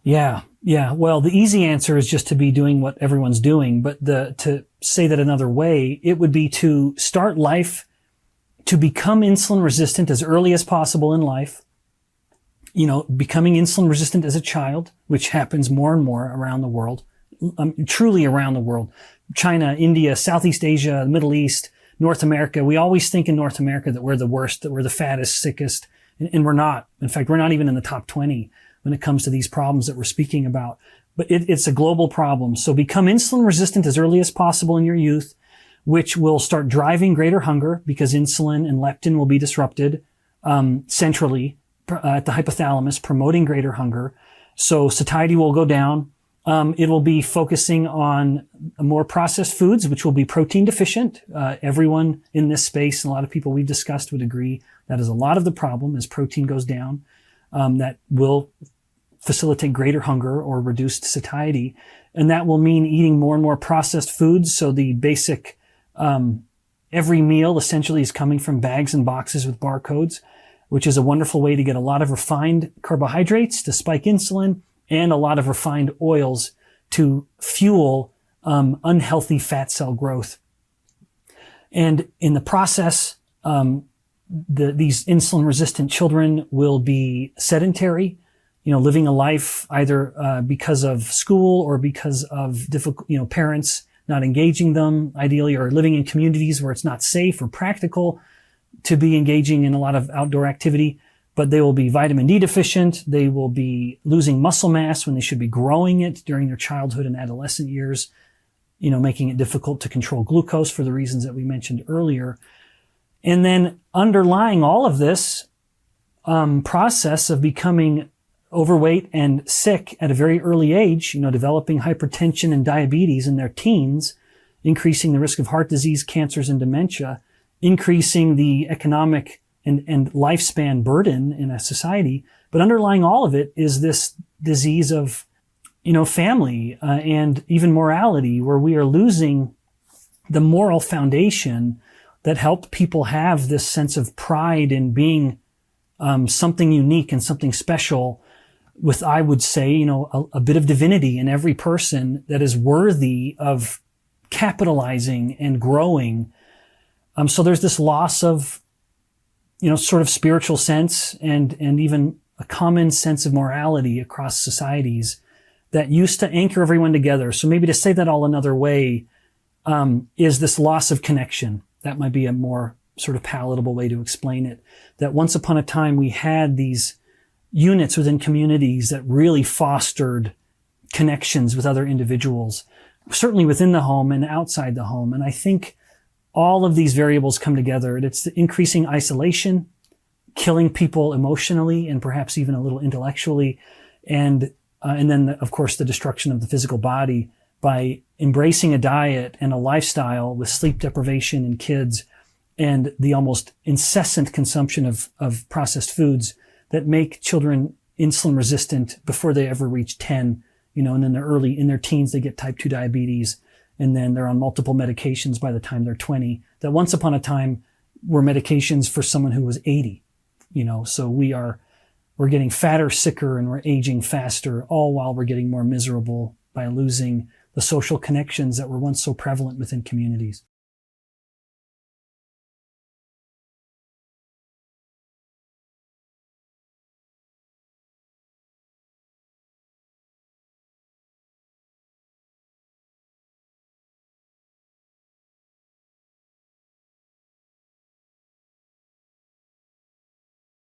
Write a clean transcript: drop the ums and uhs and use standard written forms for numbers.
Yeah. Yeah. Well, the easy answer is just to be doing what everyone's doing. But to say that another way, it would be to start life to become insulin resistant as early as possible in life. You know, becoming insulin resistant as a child, which happens more and more around the world, truly around the world. China, India, Southeast Asia, the Middle East, North America. We always think in North America that we're the worst, that we're the fattest, sickest, and we're not. In fact, we're not even in the top 20 when it comes to these problems that we're speaking about. But it's a global problem. So become insulin resistant as early as possible in your youth, which will start driving greater hunger because insulin and leptin will be disrupted centrally at the hypothalamus, promoting greater hunger. So satiety will go down. It will be focusing on more processed foods, which will be protein deficient. Everyone in this space, and a lot of people we've discussed would agree that is a lot of the problem as protein goes down. That will facilitate greater hunger or reduced satiety. And that will mean eating more and more processed foods. So the basic, every meal essentially is coming from bags and boxes with barcodes, which is a wonderful way to get a lot of refined carbohydrates to spike insulin and a lot of refined oils to fuel unhealthy fat cell growth. And in the process, these insulin-resistant children will be sedentary, you know, living a life either because of school or because of difficult, you know, parents not engaging them ideally, or living in communities where it's not safe or practical to be engaging in a lot of outdoor activity. But they will be vitamin D deficient. They will be losing muscle mass when they should be growing it during their childhood and adolescent years, you know, making it difficult to control glucose for the reasons that we mentioned earlier. And then underlying all of this process of becoming overweight and sick at a very early age, you know, developing hypertension and diabetes in their teens, increasing the risk of heart disease, cancers, and dementia, increasing the economic and lifespan burden in a society. But underlying all of it is this disease of, you know, family and even morality, where we are losing the moral foundation that helped people have this sense of pride in being something unique and something special with, I would say, you know, a bit of divinity in every person that is worthy of capitalizing and growing. So there's this loss of, you know, sort of spiritual sense and even a common sense of morality across societies that used to anchor everyone together. So maybe to say that all another way, is this loss of connection. That might be a more sort of palatable way to explain it. That once upon a time we had these units within communities that really fostered connections with other individuals, certainly within the home and outside the home. And I think all of these variables come together. It's the increasing isolation, killing people emotionally and perhaps even a little intellectually. And then, of course, the destruction of the physical body by embracing a diet and a lifestyle with sleep deprivation in kids and the almost incessant consumption of processed foods that make children insulin resistant before they ever reach 10, you know, and then in their teens, they get type 2 diabetes. And then they're on multiple medications by the time they're 20, that once upon a time were medications for someone who was 80, you know. So we're getting fatter, sicker, and we're aging faster, all while we're getting more miserable by losing the social connections that were once so prevalent within communities.